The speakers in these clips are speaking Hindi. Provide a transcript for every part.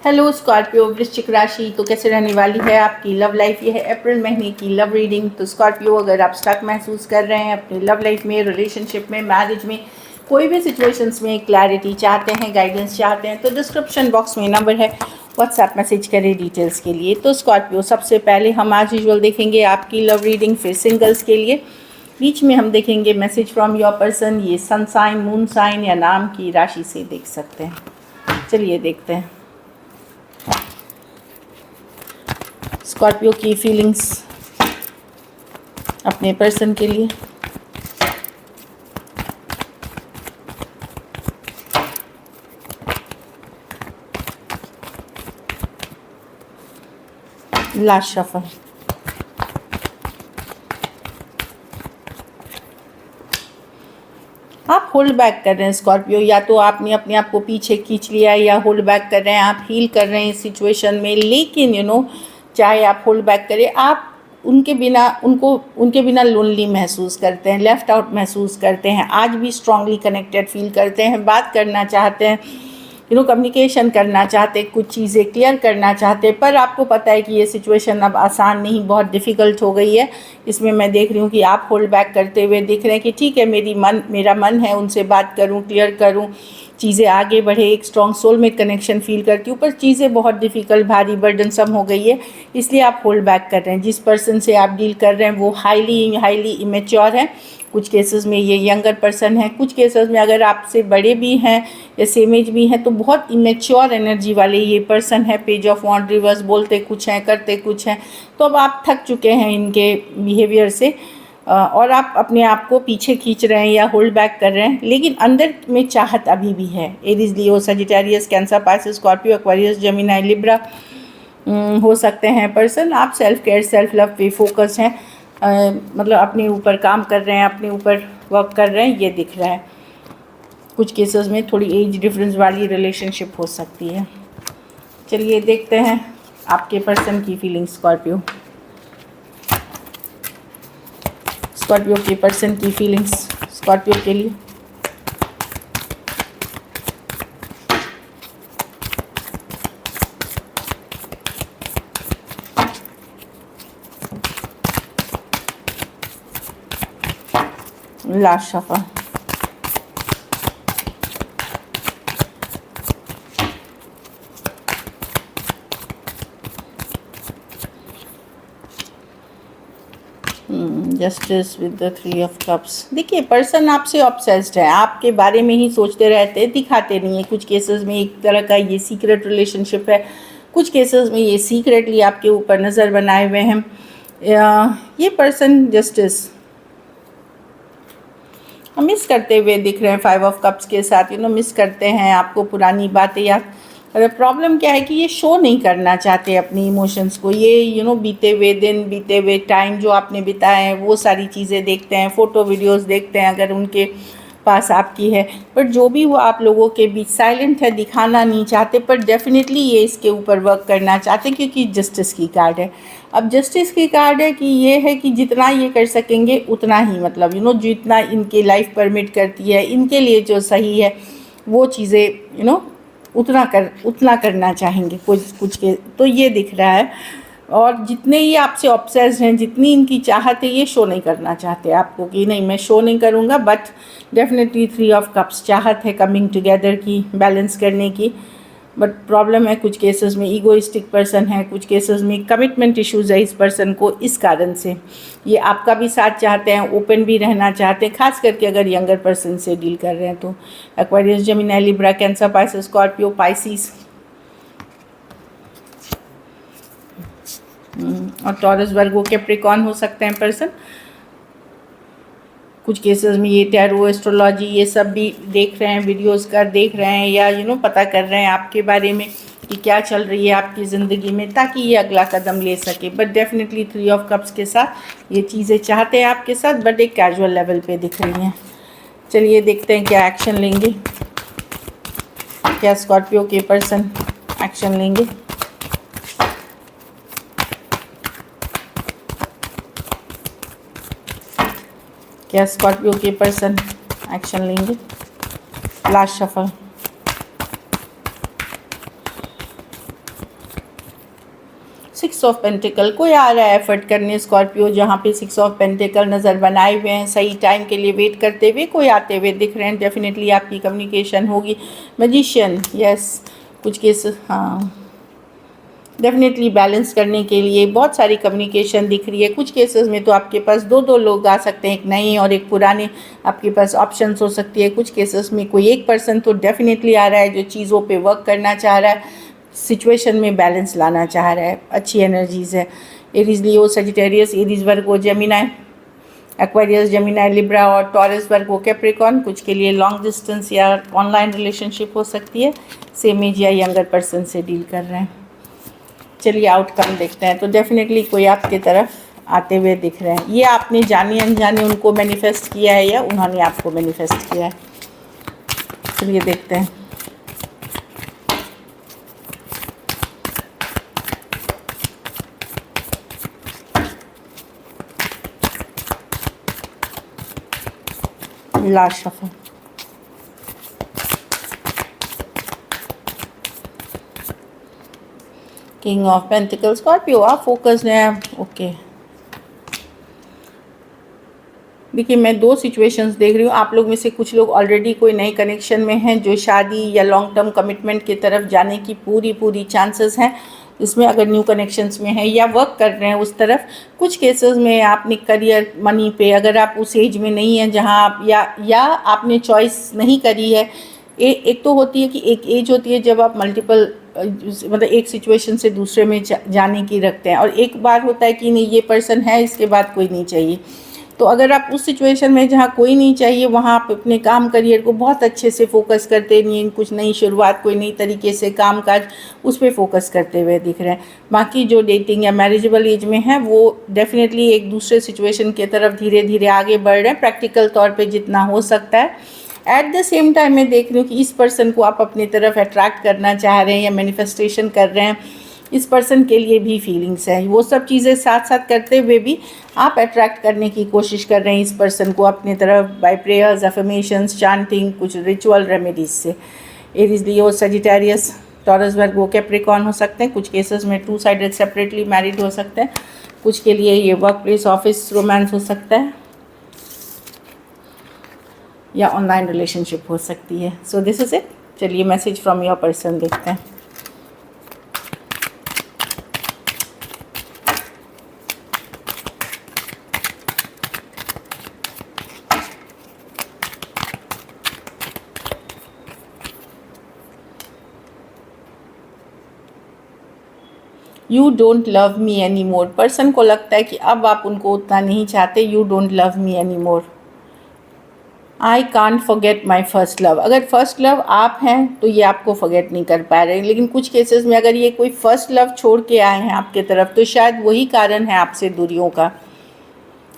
हेलो स्कॉर्पियो वृश्चिक राशि, तो कैसे रहने वाली है आपकी लव लाइफ। ये है अप्रैल महीने की लव रीडिंग। तो स्कॉर्पियो, अगर आप स्टक महसूस कर रहे हैं अपनी लव लाइफ में, रिलेशनशिप में, मैरिज में, कोई भी सिचुएशंस में क्लैरिटी चाहते हैं, गाइडेंस चाहते हैं, तो डिस्क्रिप्शन बॉक्स में नंबर है, व्हाट्सएप मैसेज करें डिटेल्स के लिए। तो स्कॉर्पियो, सबसे पहले हम आज यूजुअल देखेंगे आपकी लव रीडिंग, फिर सिंगल्स के लिए। बीच में हम देखेंगे मैसेज फ्रॉम योर पर्सन। ये सन साइन, मून साइन या नाम की राशि से देख सकते हैं। चलिए देखते हैं स्कॉर्पियो की फीलिंग्स अपने पर्सन के लिए। Last shuffle. आप होल्ड बैक कर रहे हैं स्कॉर्पियो, या तो आपने अपने आप को पीछे खींच लिया है या होल्ड बैक कर रहे हैं, आप हील कर रहे हैं इस सिचुएशन में। लेकिन चाहे आप होल्ड बैक करें, आप उनके बिना लोनली महसूस करते हैं, लेफ़्ट आउट महसूस करते हैं। आज भी स्ट्रांगली कनेक्टेड फील करते हैं, बात करना चाहते हैं, कम्युनिकेशन करना चाहते, कुछ चीज़ें क्लियर करना चाहते, पर आपको पता है कि ये सिचुएशन अब आसान नहीं, बहुत डिफ़िकल्ट हो गई है। इसमें मैं देख रही हूँ कि आप होल्ड बैक करते हुए दिख रहे हैं कि ठीक है, मेरा मन है उनसे बात करूँ, क्लियर करूँ, चीज़ें आगे बढ़े, एक स्ट्रॉन्ग सोलमेट कनेक्शन फील करती हूँ, पर चीज़ें बहुत डिफ़िकल्ट, भारी, बर्डनसम हो गई है, इसलिए आप होल्ड बैक कर रहे हैं। जिस पर्सन से आप डील कर रहे हैं वो हाईली इमेच्योर है। कुछ केसेस में ये यंगर पर्सन है, कुछ केसेस में अगर आपसे बड़े भी हैं या सेम एज भी हैं तो बहुत इमेच्योर एनर्जी वाले ये पर्सन है। पेज ऑफ वॉन्ड रिवर्स, बोलते कुछ हैं, करते कुछ हैं। तो अब आप थक चुके हैं इनके बिहेवियर से और आप अपने आप को पीछे खींच रहे हैं या होल्ड बैक कर रहे हैं, लेकिन अंदर में चाहत अभी भी है। Aries, Leo, Sagittarius, Cancer, Pisces, Scorpio, Aquarius, Gemini, Libra हो सकते हैं पर्सन। आप सेल्फ केयर, सेल्फ लव पे फोकस हैं, मतलब अपने ऊपर काम कर रहे हैं, अपने ऊपर वर्क कर रहे हैं, ये दिख रहा है। कुछ केसेस में थोड़ी एज डिफरेंस वाली रिलेशनशिप हो सकती है। चलिए देखते हैं आपके पर्सन की फीलिंग्स स्कॉर्पियो। स्कॉर्पियो के पर्सन की फीलिंग्स स्कॉर्पियो के लिए। Last shuffle. Justice with the 3 of cups. देखिए, पर्सन आपसे ऑब्सेस्ड है, आपके बारे में ही सोचते रहते हैं, दिखाते नहीं है। कुछ केसेस में एक तरह का ये सीक्रेट रिलेशनशिप है, कुछ केसेस में ये सीक्रेटली आपके ऊपर नज़र बनाए हुए हैं। ये पर्सन जस्टिस मिस करते हुए दिख रहे हैं 5 ऑफ कप्स के साथ। मिस करते हैं आपको, पुरानी बातें याद। प्रॉब्लम क्या है कि ये शो नहीं करना चाहते अपनी इमोशंस को। ये बीते हुए दिन, बीते हुए टाइम जो आपने बिताए हैं, वो सारी चीज़ें देखते हैं, फ़ोटो वीडियोस देखते हैं अगर उनके पास आपकी है। पर जो भी वो आप लोगों के बीच साइलेंट है, दिखाना नहीं चाहते, पर डेफिनेटली ये इसके ऊपर वर्क करना चाहते हैं, क्योंकि जस्टिस की कार्ड है। अब जस्टिस की कार्ड है कि ये है कि जितना ये कर सकेंगे उतना ही, मतलब जितना इनकी लाइफ परमिट करती है, इनके लिए जो सही है वो चीज़ें उतना करना चाहेंगे कुछ के। तो ये दिख रहा है। और जितने ये आपसे ऑब्सेस्ड हैं, जितनी इनकी चाहत है, ये शो नहीं करना चाहते आपको कि नहीं मैं शो नहीं करूँगा। बट डेफिनेटली 3 ऑफ कप्स चाहत है कमिंग टुगेदर की, बैलेंस करने की। बट प्रॉब्लम है, कुछ केसेस में ईगोइस्टिक पर्सन है, कुछ केसेस में कमिटमेंट इश्यूज़ है इस पर्सन को। इस कारण से ये आपका भी साथ चाहते हैं, ओपन भी रहना चाहते हैं, खास करके अगर यंगर पर्सन से डील कर रहे हैं तो। Aquarius, Gemini, Libra, cancer, Pisces, Scorpio, Pisces और टॉरस, वर्गो, कैप्रिकॉर्न हो सकते हैं पर्सन। कुछ केसेस में ये टैरो, एस्ट्रोलॉजी, ये सब भी देख रहे हैं, वीडियोस देख रहे हैं, या पता कर रहे हैं आपके बारे में कि क्या चल रही है आपकी ज़िंदगी में, ताकि ये अगला कदम ले सके। बट डेफिनेटली 3 ऑफ कप्स के साथ ये चीज़ें चाहते हैं आपके साथ, बट एक कैजुअल लेवल पे दिख रही हैं। चलिए देखते हैं क्या एक्शन लेंगे, क्या स्कॉर्पियो के पर्सन एक्शन लेंगे। क्या स्कॉर्पियो के पर्सन एक्शन लेंगे। Last shuffle. Six of pentacle, कोई आ रहा है एफर्ट करने स्कॉर्पियो, जहाँ पे सिक्स ऑफ पेंटिकल नज़र बनाए हुए हैं, सही टाइम के लिए वेट करते हुए कोई आते हुए दिख रहे हैं। डेफिनेटली आपकी कम्युनिकेशन होगी। मैजिशियन, यस, कुछ केस, हाँ, डेफिनेटली बैलेंस करने के लिए बहुत सारी कम्युनिकेशन दिख रही है। कुछ केसेस में तो आपके पास दो दो लोग आ सकते हैं, एक नए और एक पुराने, आपके पास ऑप्शंस हो सकती है। कुछ केसेस में कोई एक पर्सन तो डेफिनेटली आ रहा है जो चीज़ों पे वर्क करना चाह रहा है, सिचुएशन में बैलेंस लाना चाह रहा है। अच्छी एनर्जीज़ है। एरीज, लियो, सजिटेरियस, एरीज, वर्गो, जेमिनाई, एक्वेरियस, जेमिनाई, लिब्रा और टॉरस, वर्गो, कैप्रिकॉर्न, कुछ के लिए लॉन्ग डिस्टेंस या ऑनलाइन रिलेशनशिप हो सकती है। सेम एज या यंगर पर्सन से डील कर रहे हैं। चलिए आउटकम देखते हैं। तो डेफिनेटली कोई आपके तरफ आते हुए दिख रहे हैं। ये आपने जाने अनजाने उनको मैनिफेस्ट किया है या उन्होंने आपको मैनिफेस्ट किया है। चलिए देखते हैं। Last shuffle, king of pentacle, Scorpio, आप फोकस्ड हैं। ओके, देखिए मैं दो सिचुएशंस देख रही हूँ। आप लोग में से कुछ लोग ऑलरेडी कोई नए कनेक्शन में हैं जो शादी या लॉन्ग टर्म कमिटमेंट की तरफ जाने की पूरी चांसेस हैं। इसमें अगर न्यू कनेक्शंस में है या वर्क कर रहे हैं उस तरफ। कुछ केसेस में आपने करियर, मनी पे, अगर आप उस एज में नहीं हैं जहाँ आप या आपने चॉइस नहीं करी है। एक तो होती है कि एक एज होती है जब आप मल्टीपल मतलब एक सिचुएशन से दूसरे में जाने की रखते हैं, और एक बार होता है कि नहीं ये पर्सन है, इसके बाद कोई नहीं चाहिए। तो अगर आप उस सिचुएशन में जहाँ कोई नहीं चाहिए वहाँ आप अपने काम करियर को बहुत अच्छे से फोकस करते नहीं, कुछ नई शुरुआत, कोई नई तरीके से काम काज उस पर फोकस करते हुए दिख रहे हैं। बाकी जो डेटिंग या मैरिजेबल एज में है वो डेफिनेटली एक दूसरे सिचुएशन की तरफ धीरे धीरे आगे बढ़ रहे हैं, प्रैक्टिकल तौर पर जितना हो सकता है। एट द सेम टाइम मैं देख रही हूँ कि इस पर्सन को आप अपनी तरफ अट्रैक्ट करना चाह रहे हैं या मैनिफेस्टेशन कर रहे हैं। इस पर्सन के लिए भी फीलिंग्स है, वो सब चीज़ें साथ साथ करते हुए भी आप अट्रैक्ट करने की कोशिश कर रहे हैं इस पर्सन को अपनी तरफ बाय प्रेयर्स, अफर्मेशंस, चांटिंग, कुछ रिचुअल रेमेडीज से। एरीज, लियो, सजिटेरियस, टॉरस, वर्गो, कैप्रिकॉर्न हो सकते हैं। कुछ केसेस में टू साइडेड सेपरेटली मैरिड हो सकते हैं। कुछ के लिए ये वर्क प्लेस, ऑफिस रोमांस हो सकता है या ऑनलाइन रिलेशनशिप हो सकती है। So this is it. चलिए मैसेज फ्रॉम योर पर्सन देखते हैं। You don't love me any more, person को लगता है कि अब आप उनको उतना नहीं चाहते। You don't love me any more. I can't forget my first love, अगर फर्स्ट लव आप हैं तो ये आपको फॉरगेट नहीं कर पा रहे हैं। लेकिन कुछ केसेस में अगर ये कोई फर्स्ट लव छोड़ के आए हैं आपके तरफ तो शायद वही कारण है आपसे दूरियों का।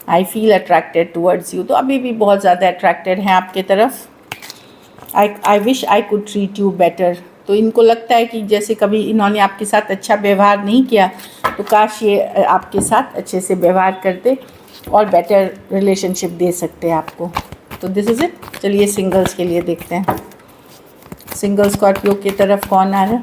I feel attracted towards you, तो अभी भी बहुत ज़्यादा अट्रैक्टेड हैं आपके तरफ। I wish I could treat you better, तो इनको लगता है कि जैसे कभी इन्होंने आपके साथ अच्छा व्यवहार नहीं किया तो काश ये आपके साथ अच्छे से व्यवहार करते और बेटर रिलेशनशिप दे सकते आपको। तो दिस इज़ इट। चलिए सिंगल्स के लिए देखते हैं। सिंगल स्कॉर्पियो की तरफ कौन आ रहा है।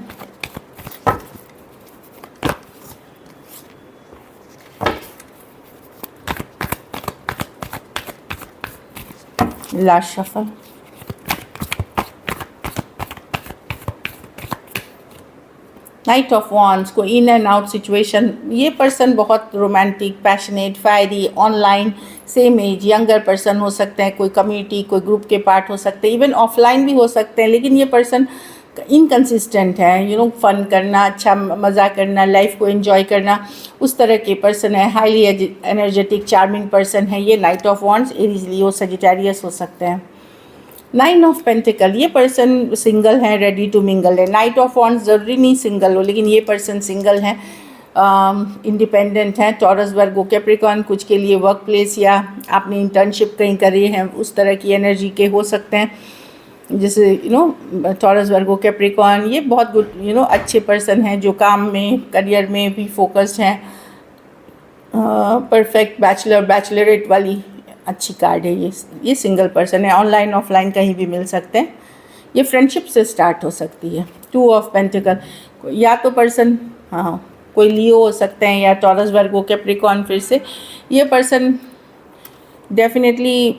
Last shuffle, knight of wands, को इन एंड आउट सिचुएशन। ये पर्सन बहुत romantic, passionate, fiery, online, same age, younger person हो सकते हैं, कोई कम्युनिटी, कोई ग्रुप के पार्ट हो सकते हैं, इवन ऑफलाइन भी हो सकते हैं। लेकिन ये पर्सन इनकन्सिस्टेंट है, फन करना, अच्छा मज़ा करना, लाइफ को एंजॉय करना, उस तरह के पर्सन है। हाईली एनर्जेटिक, चार्मिंग पर्सन है ये। Night of wands, Aries, Leo, Sagittarius हो सकते हैं। नाइन ऑफ पेंटिकल, ये पर्सन सिंगल है, रेडी टू मिंगल है। नाइट ऑफ वॉन्ड्स ज़रूरी नहीं सिंगल हो, लेकिन ये पर्सन सिंगल है, इंडिपेंडेंट है। टॉरस, वर्गो, कैप्रिकॉर्न, कुछ के लिए वर्क प्लेस या आपने इंटर्नशिप कहीं करी है उस तरह की एनर्जी के हो सकते हैं। जैसे टॉरस, वर्गो, कैप्रिकॉर्न, ये बहुत गुड अच्छे पर्सन हैं जो काम में, करियर में भी फोकस्ड हैं। परफेक्ट बैचलरेट वाली अच्छी कार्ड है ये सिंगल पर्सन है। ऑनलाइन ऑफलाइन कहीं भी मिल सकते हैं। ये फ्रेंडशिप से स्टार्ट हो सकती है। टू ऑफ पेंटिकल, या तो पर्सन कोई लियो हो सकते हैं या टॉरस वर्गो कैप्रिकॉर्न। फिर से ये पर्सन डेफिनेटली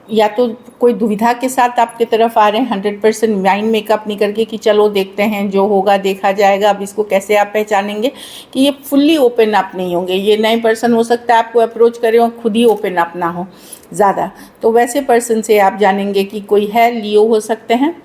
या तो कोई दुविधा के साथ आपके तरफ आ रहे हैं, 100% माइंड मेकअप नहीं करके कि चलो देखते हैं जो होगा देखा जाएगा। अब इसको कैसे आप पहचानेंगे कि ये फुल्ली ओपन अप नहीं होंगे। ये नए पर्सन हो सकता है आपको अप्रोच करे और खुद ही ओपन अप ना हो ज़्यादा, तो वैसे पर्सन से आप जानेंगे कि कोई है। लियो हो सकते हैं,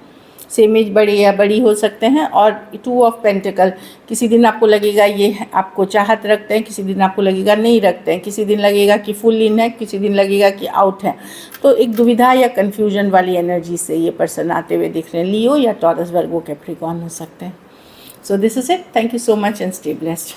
सेम एज बड़े या बड़ी हो सकते हैं। और 2 ऑफ पेंटिकल, किसी दिन आपको लगेगा ये आपको चाहत रखते हैं, किसी दिन आपको लगेगा नहीं रखते हैं, किसी दिन लगेगा कि फुल इन है, किसी दिन लगेगा कि आउट है। तो एक दुविधा या कन्फ्यूजन वाली एनर्जी से ये पर्सन आते हुए दिख रहे हैं। लियो या टॉरस वर्गो कैप्रिकॉर्न हो सकते हैं। So this is it. Thank you so much and stay blessed.